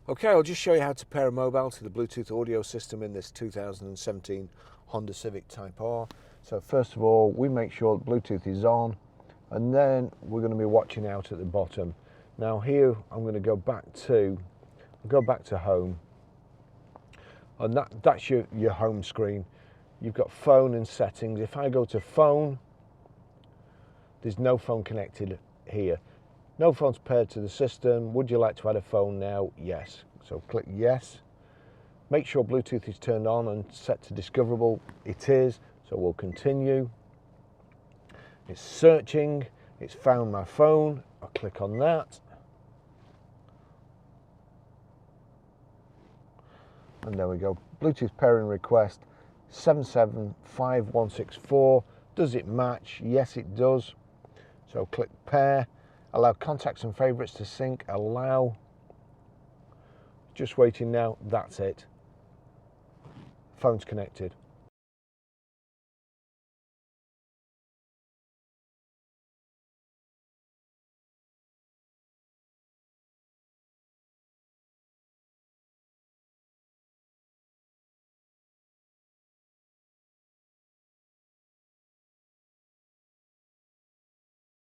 Okay, I'll just show you how to pair a mobile to the Bluetooth audio system in this 2017 Honda Civic Type R. So first of all, we make sure Bluetooth is on, and then we're going to be watching out at the bottom. Now here, I'm going to go back to home, and that's your home screen. You've got phone and settings. If I go to phone, there's no phone connected here. No phone's paired to the system. Would you like to add a phone now? Yes. So click yes. Make sure Bluetooth is turned on and set to discoverable. It is. So we'll continue. It's searching. It's found my phone. I'll click on that. And there we go. Bluetooth pairing request 775164. Does it match? Yes, it does. So click pair. Allow contacts and favorites to sync. Allow. Just waiting now. That's it. Phone's connected.